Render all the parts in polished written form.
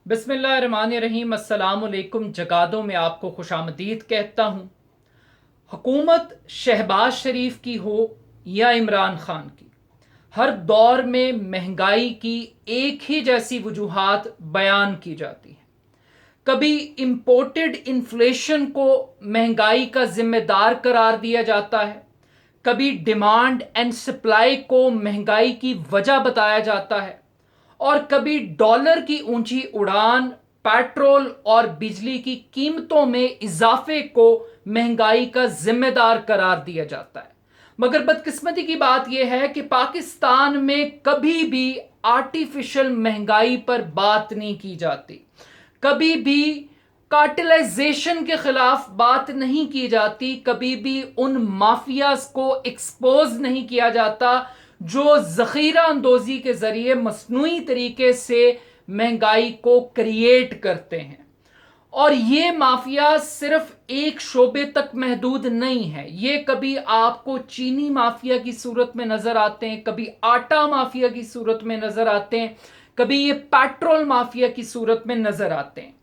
बिस्मिल्लाहिर्रहमानिर्रहीम। अस्सलाम वालेकुम। जगादों में आपको खुशामदीद कहता हूँ। हुकूमत शहबाज शरीफ की हो या इमरान खान की, हर दौर में महंगाई की एक ही जैसी वजूहात बयान की जाती हैं। कभी इम्पोर्टेड इन्फ्लेशन को महंगाई का जिम्मेदार करार दिया जाता है, कभी डिमांड एंड सप्लाई को महंगाई की वजह बताया जाता है, और कभी डॉलर की ऊंची उड़ान, पेट्रोल और बिजली की कीमतों में इजाफे को महंगाई का जिम्मेदार करार दिया जाता है। मगर बदकिस्मती की बात यह है कि पाकिस्तान में कभी भी आर्टिफिशियल महंगाई पर बात नहीं की जाती, कभी भी कार्टेलाइजेशन के खिलाफ बात नहीं की जाती, कभी भी उन माफियाज को एक्सपोज नहीं किया जाता जो जखीरा अंदोजी के जरिए मसनूई तरीके से महंगाई को क्रिएट करते हैं। और ये माफिया सिर्फ एक शोबे तक महदूद नहीं है। ये कभी आपको चीनी माफिया की सूरत में नजर आते हैं, कभी आटा माफिया की सूरत में नजर आते हैं, कभी ये पेट्रोल माफिया की सूरत में नजर आते हैं।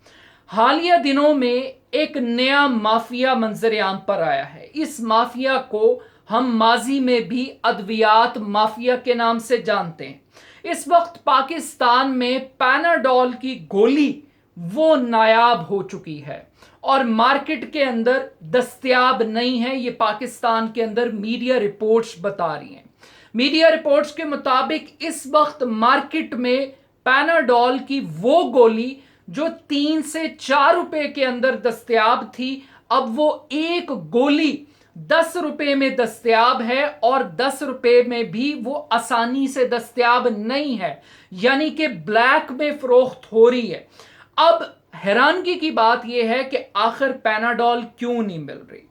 हालिया दिनों में एक नया माफिया मंजरेआम पर आया है। इस माफिया को हम माजी में भी अद्वियात माफिया के नाम से जानते हैं। इस वक्त पाकिस्तान में पैनाडोल की गोली वो नायाब हो चुकी है और मार्केट के अंदर दस्तयाब नहीं है। ये पाकिस्तान के अंदर मीडिया रिपोर्ट्स बता रही हैं। मीडिया रिपोर्ट्स के मुताबिक इस वक्त मार्केट में पैनाडोल की वो गोली जो 3 से 4 रुपए के अंदर दस्तयाब थी, अब वो एक गोली 10 रुपए में दस्तयाब है, और 10 रुपए में भी वो आसानी से दस्तयाब नहीं है, यानी कि ब्लैक में फरोख्त हो रही है। अब हैरानगी की बात यह है कि आखिर पैनाडोल क्यों नहीं मिल रही।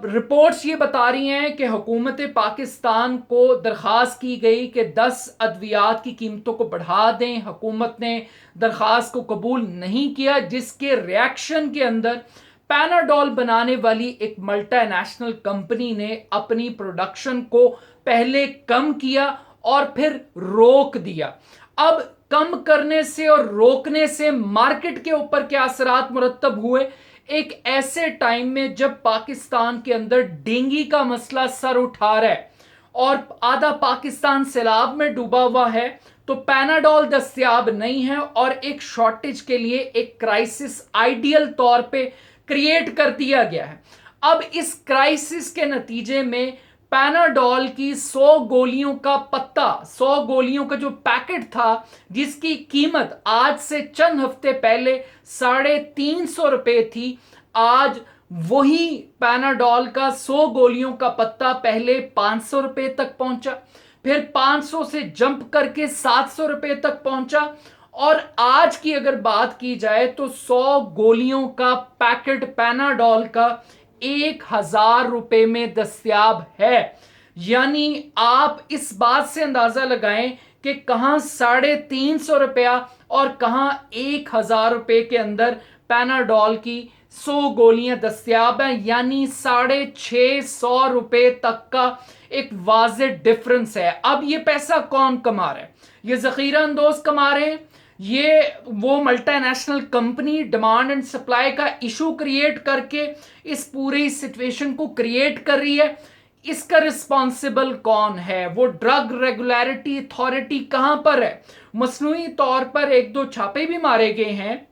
रिपोर्ट्स ये बता रही हैं कि हुकूमत पाकिस्तान को दरख्वास्त की गई कि 10 अद्वियात की कीमतों को बढ़ा दें। हुकूमत ने दरख्वास्त को कबूल नहीं किया, जिसके रिएक्शन के अंदर पैनाडोल बनाने वाली एक मल्टीनेशनल कंपनी ने अपनी प्रोडक्शन को पहले कम किया और फिर रोक दिया। अब कम करने से और रोकने से मार्केट के ऊपर क्या असरात मुरत्तब हुए, एक ऐसे टाइम में जब पाकिस्तान के अंदर डेंगू का मसला सर उठा रहा है और आधा पाकिस्तान सैलाब में डूबा हुआ है, तो पैनाडोल दस्तयाब नहीं है और एक शॉर्टेज के लिए एक क्राइसिस आइडियल तौर पे क्रिएट कर दिया गया है। अब इस क्राइसिस के नतीजे में पैनाडोल की 100 गोलियों का पत्ता, 100 गोलियों का जो पैकेट था, जिसकी कीमत आज से चंद हफ्ते पहले 350 रुपए थी, आज वही पैनाडोल का 100 गोलियों का पत्ता पहले 500 रुपए तक पहुंचा, फिर 500 से जंप करके 700 रुपए तक पहुंचा, और आज की अगर बात की जाए तो 100 गोलियों का पैकेट पैनाडोल का 1000 रुपए में दस्तयाब है। यानी आप इस बात से अंदाजा लगाएं कि कहां 350 रुपया और कहां 1000 रुपए के अंदर पैनाडोल की 100 गोलियां दस्तयाब हैं। यानी 650 रुपए तक का एक वाज़े डिफरेंस है। अब ये पैसा कौन कमा रहा है? ये जखीरा अंदोज कमा रहे हैं। ये वो multinational company demand and supply का इशू क्रिएट करके इस पूरी सिचुएशन को क्रिएट कर रही है। इसका रिस्पॉन्सिबल कौन है? वो ड्रग रेगुलेटरी अथॉरिटी कहां पर है? मसनूई तौर पर एक दो छापे भी मारे गए हैं,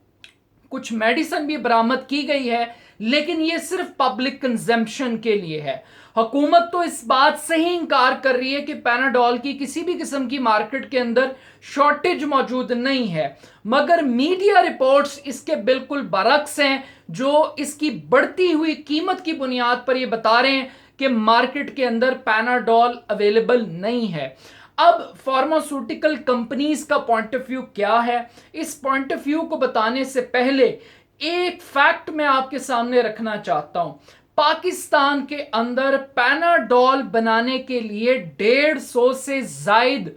कुछ मेडिसिन भी बरामद की गई है, लेकिन ये सिर्फ पब्लिक कंजम्पशन के लिए है। हुकूमत तो इस बात से ही इंकार कर रही है कि पैनाडोल की किसी भी किस्म की मार्केट के अंदर शॉर्टेज मौजूद नहीं है, मगर मीडिया रिपोर्ट्स इसके बिल्कुल बरक्स हैं, जो इसकी बढ़ती हुई कीमत की बुनियाद पर ये बता रहे हैं कि मार्केट के अंदर पैनाडोल अवेलेबल नहीं है। अब फार्मास्यूटिकल कंपनीज का पॉइंट ऑफ व्यू क्या है, इस पॉइंट ऑफ व्यू को बताने से पहले एक फैक्ट मैं आपके सामने रखना चाहता हूं। पाकिस्तान के अंदर पैनाडोल बनाने के लिए 150 से जायद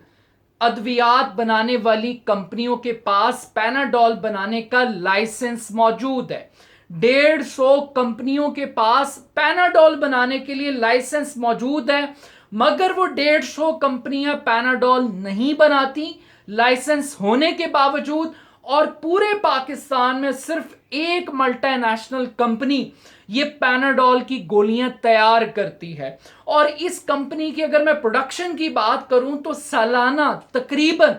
अद्वियात बनाने वाली कंपनियों के पास पैनाडोल बनाने का लाइसेंस मौजूद है। 150 कंपनियों के पास पैनाडोल बनाने के लिए लाइसेंस मौजूद है, मगर वो 150 कंपनियां पैनाडोल नहीं बनाती लाइसेंस होने के बावजूद, और पूरे पाकिस्तान में सिर्फ एक मल्टीनेशनल कंपनी ये पैनाडोल की गोलियां तैयार करती है। और इस कंपनी की अगर मैं प्रोडक्शन की बात करूं तो सालाना तकरीबन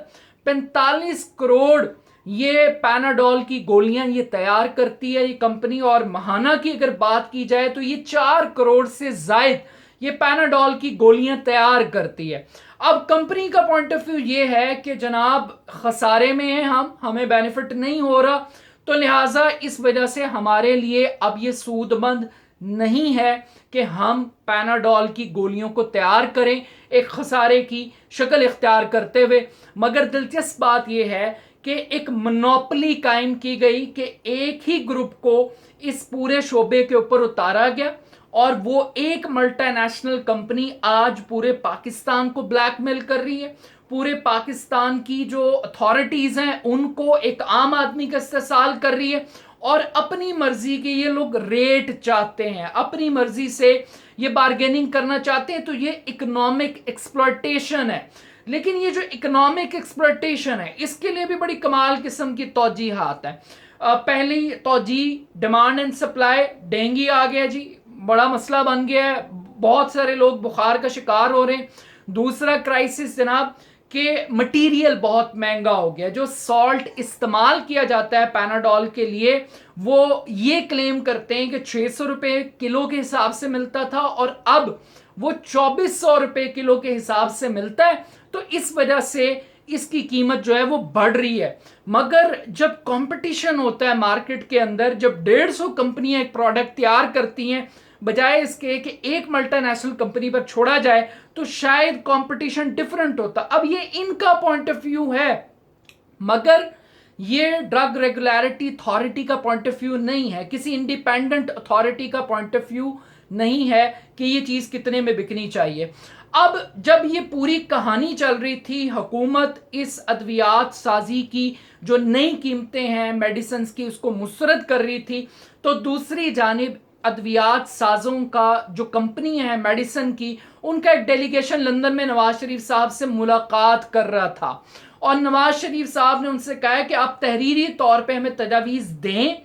45 करोड़ ये पैनाडोल की गोलियां ये तैयार करती है ये कंपनी। और महाना की अगर बात की जाए तो ये 4 करोड़ से जायद ये पैनाडोल की गोलियां तैयार करती है। अब कंपनी का पॉइंट ऑफ व्यू ये है कि जनाब खसारे में है, हमें बेनिफिट नहीं हो रहा, तो लिहाजा इस वजह से हमारे लिए अब ये सूदमंद नहीं है कि हम पैनाडोल की गोलियों को तैयार करें एक खसारे की शक्ल इख्तियार करते हुए। मगर दिलचस्प बात यह है कि एक मोनोपोली कायम की गई कि एक ही ग्रुप को इस पूरे शोबे के ऊपर उतारा गया और वो एक मल्टीनेशनल कंपनी आज पूरे पाकिस्तान को ब्लैकमेल कर रही है। पूरे पाकिस्तान की जो अथॉरिटीज हैं उनको एक आम आदमी का इस्तेसाल कर रही है और अपनी मर्जी के ये लोग रेट चाहते हैं, अपनी मर्जी से ये बार्गेनिंग करना चाहते हैं। तो ये इकोनॉमिक एक्सप्लॉयटेशन है। लेकिन ये जो इकोनॉमिक एक्सप्लॉयटेशन है इसके लिए भी बड़ी कमाल किस्म की तौजीहात है। पहली तौजी डिमांड एंड सप्लाई, डेंगू आ गया जी, बड़ा मसला बन गया है, बहुत सारे लोग बुखार का शिकार हो रहे हैं। दूसरा क्राइसिस जनाब कि मटेरियल बहुत महंगा हो गया। जो सॉल्ट इस्तेमाल किया जाता है पैनाडोल के लिए वो ये क्लेम करते हैं कि 600 रुपये किलो के हिसाब से मिलता था और अब वो 2400 रुपये किलो के हिसाब से मिलता है। तो इस वजह से इसकी कीमत जो है वो बढ़ रही है। मगर जब कंपटीशन होता है मार्केट के अंदर, जब 150 कंपनियां एक प्रोडक्ट तैयार करती हैं बजाय इसके कि एक मल्टीनेशनल कंपनी पर छोड़ा जाए तो शायद कंपटीशन डिफरेंट होता। अब ये इनका पॉइंट ऑफ व्यू है, मगर ये ड्रग रेगुलेटरी अथॉरिटी का पॉइंट ऑफ व्यू नहीं है, किसी इंडिपेंडेंट अथॉरिटी का पॉइंट ऑफ व्यू नहीं है कि ये चीज कितने में बिकनी चाहिए। अब जब ये पूरी कहानी चल रही थी, हुकूमत इस अद्वियात साजी की जो नई कीमतें हैं मेडिसिन की उसको मुस्तरद कर रही थी, तो दूसरी जानिब अद्वियात साजों का जो कंपनी है मेडिसिन की, उनका एक डेलीगेशन लंदन में नवाज शरीफ साहब से मुलाकात कर रहा था और नवाज शरीफ साहब ने उनसे कहा कि आप तहरीरी तौर पे हमें तजावीज़ दें,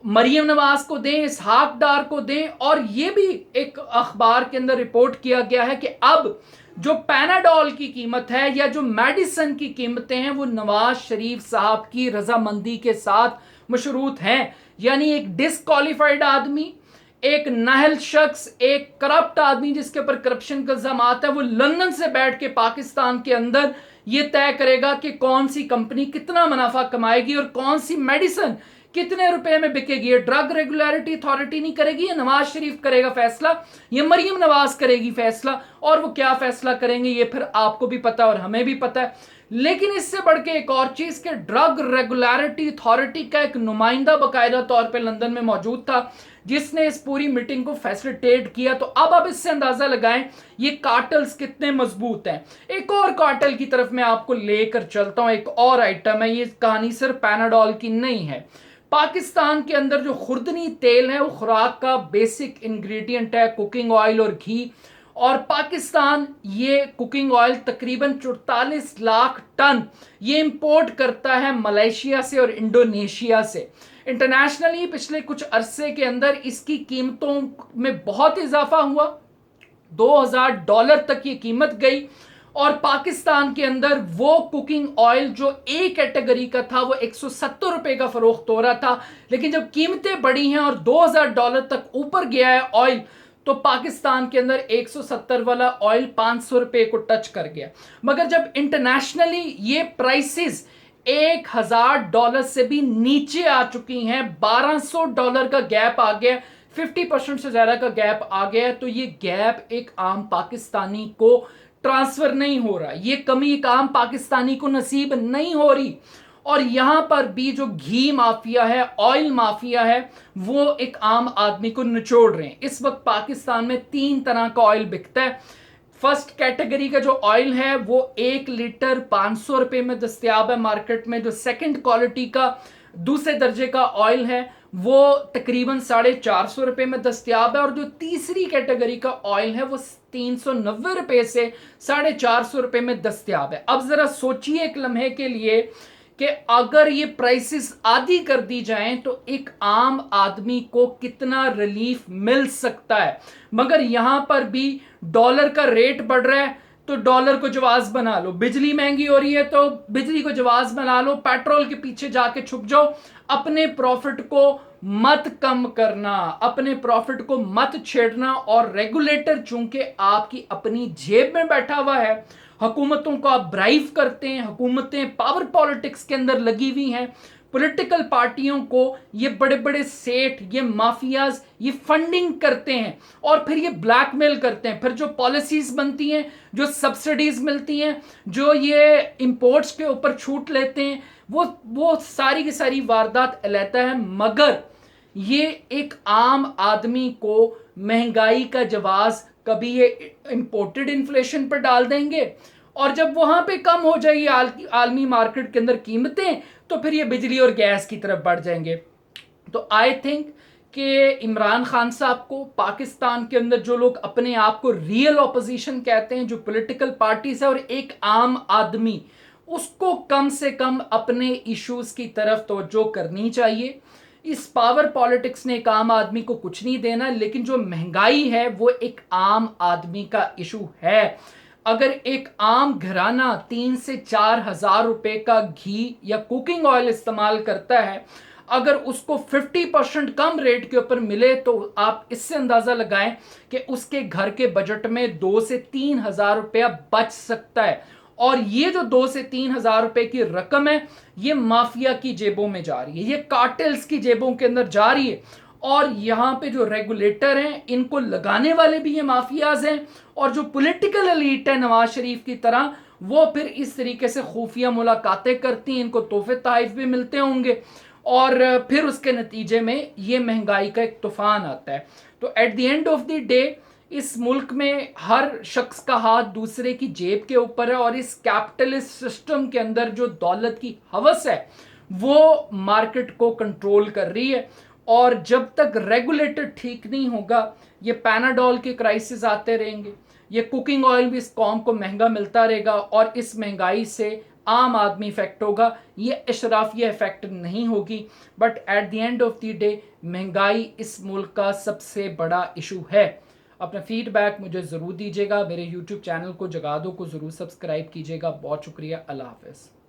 मरियम नवाज को दें, इसहाक डार को दें। और ये भी एक अखबार के अंदर रिपोर्ट किया गया है कि अब जो पैनाडोल की कीमत है या जो मेडिसिन की कीमतें हैं वो नवाज शरीफ साहब की रजामंदी के साथ मशरूत हैं। यानी एक डिसक्वालीफाइड आदमी, एक नाहल शख्स, एक करप्ट आदमी जिसके ऊपर करप्शन का इल्जाम आता है, वो लंदन से बैठ के पाकिस्तान के अंदर ये तय करेगा कि कौन सी कंपनी कितना मुनाफा कमाएगी और कौन सी मेडिसिन कितने रुपए में बिकेगी। ये ड्रग रेगुलेटरी अथॉरिटी नहीं करेगी, ये नवाज शरीफ करेगा फैसला, ये मरियम नवाज करेगी फैसला। और वो क्या फैसला करेंगे ये फिर आपको भी पता और हमें भी पता है। लेकिन इससे बढ़ के एक और चीज के ड्रग रेगुलेटरी अथॉरिटी का एक नुमाइंदा बाकायदा तौर पे लंदन में मौजूद था जिसने इस पूरी मीटिंग को फैसिलिटेट किया। तो अब आप इससे अंदाजा लगाएं ये कार्टल्स कितने मजबूत हैं। एक और कार्टल की तरफ मैं आपको लेकर चलता हूं, एक और आइटम है। ये कहानी सिर्फ पैनाडोल की नहीं है। पाकिस्तान के अंदर जो खुर्दनी तेल है वो खुराक का बेसिक इंग्रेडिएंट है, कुकिंग ऑयल और घी। और पाकिस्तान ये कुकिंग ऑयल तकरीबन 44 लाख टन ये इंपोर्ट करता है मलेशिया से और इंडोनेशिया से। इंटरनेशनली पिछले कुछ अरसे के अंदर इसकी कीमतों में बहुत इजाफा हुआ, $2000 तक ये कीमत गई। और पाकिस्तान के अंदर वो कुकिंग ऑयल जो ए कैटेगरी का था वो 170 रुपए का फरोख्त हो रहा था। लेकिन जब कीमतें बढ़ी हैं और $2000 तक ऊपर गया है ऑयल, तो पाकिस्तान के अंदर 170 वाला ऑयल 500 रुपए को टच कर गया। मगर जब इंटरनेशनली ये प्राइसेस $1000 से भी नीचे आ चुकी हैं, $1200 का गैप आ गया, 50% से ज्यादा का गैप आ गया, तो ये गैप एक आम पाकिस्तानी को ट्रांसफर नहीं हो रहा, ये कमी एक आम पाकिस्तानी को नसीब नहीं हो रही। और यहां पर भी जो घी माफिया है, ऑयल माफिया है, वो एक आम आदमी को निचोड़ रहे हैं। इस वक्त पाकिस्तान में 3 तरह का ऑयल बिकता है। फर्स्ट कैटेगरी का जो ऑयल है वो 1 लीटर 500 रुपए में दस्तयाब है मार्केट में। जो सेकंड क्वालिटी का दूसरे दर्जे का ऑयल है वो तकरीबन 450 रुपए में दस्तयाब है। और जो तीसरी कैटेगरी का ऑयल है वो 390 रुपए से 450 रुपए में दस्तयाब है। अब जरा सोचिए एक लम्हे के लिए कि अगर ये प्राइसेस आधी कर दी जाएं तो एक आम आदमी को कितना रिलीफ मिल सकता है। मगर यहां पर भी डॉलर का रेट बढ़ रहा है तो डॉलर को जवाब बना लो, बिजली महंगी हो रही है तो बिजली को जवाब बना लो, पेट्रोल के पीछे जाके छुप जाओ। अपने प्रॉफिट को मत कम करना, अपने प्रॉफिट को मत छेड़ना। और रेगुलेटर चूंकि आपकी अपनी जेब में बैठा हुआ है, हुकूमतों को आप ब्राइव करते हैं, हुकूमतें पावर पॉलिटिक्स के अंदर लगी हुई हैं, पॉलिटिकल पार्टियों को ये बड़े बड़े सेठ, ये माफियाज ये फंडिंग करते हैं और फिर ये ब्लैकमेल करते हैं। फिर जो पॉलिसीज बनती हैं, जो सब्सिडीज मिलती हैं, जो ये इंपोर्ट्स के ऊपर छूट लेते हैं, वो सारी की सारी वारदात लेता है। मगर ये एक आम आदमी को महंगाई का जवाब कभी ये इंपोर्टेड इन्फ्लेशन पर डाल देंगे और जब वहां पे कम हो जाएगी आलमी मार्केट के अंदर कीमतें, तो फिर ये बिजली और गैस की तरफ बढ़ जाएंगे। तो आई थिंक कि इमरान खान साहब को पाकिस्तान के अंदर जो लोग अपने आप को रियल ऑपोजिशन कहते हैं, जो पॉलिटिकल पार्टीज है और एक आम आदमी, उसको कम से कम अपने इश्यूज की तरफ तवज्जो करनी चाहिए। इस पावर पॉलिटिक्स ने एक आम आदमी को कुछ नहीं देना, लेकिन जो महंगाई है वो एक आम आदमी का इशू है। अगर एक आम घराना 3 से 4 हजार रुपए का घी या कुकिंग ऑयल इस्तेमाल करता है, अगर उसको 50% कम रेट के ऊपर मिले तो आप इससे अंदाजा लगाएं कि उसके घर के बजट में 2 से 3 हजार रुपया बच सकता है। और ये जो 2 से 3 हजार रुपए की रकम है, ये माफिया की जेबों में जा रही है, ये कार्टेल्स की जेबों के अंदर जा रही है। और यहां पे जो रेगुलेटर हैं, इनको लगाने वाले भी ये माफियाज हैं, और जो पॉलिटिकल एलीट है नवाज शरीफ की तरह, वो फिर इस तरीके से खुफिया मुलाकातें करती हैं, इनको तोहफे तहफ भी मिलते होंगे और फिर उसके नतीजे में ये महंगाई का एक तूफान आता है। तो at the end of the day इस मुल्क में हर शख्स का हाथ दूसरे की जेब के ऊपर है और इस कैपिटलिस्ट सिस्टम के अंदर जो दौलत की हवस है वो मार्केट को कंट्रोल कर रही है। और जब तक रेगुलेटर ठीक नहीं होगा, ये पैनाडोल के क्राइसिस आते रहेंगे, ये कुकिंग ऑयल भी इस कौम को महंगा मिलता रहेगा और इस महंगाई से आम आदमी इफेक्ट होगा, ये अशराफिया इफेक्ट नहीं होगी। But at the end of the day महंगाई इस मुल्क का सबसे बड़ा इशू है। अपना फीडबैक मुझे ज़रूर दीजिएगा। मेरे यूट्यूब चैनल को जगादो को ज़रूर सब्सक्राइब कीजिएगा। बहुत शुक्रिया। अल्लाह हाफ़िज़।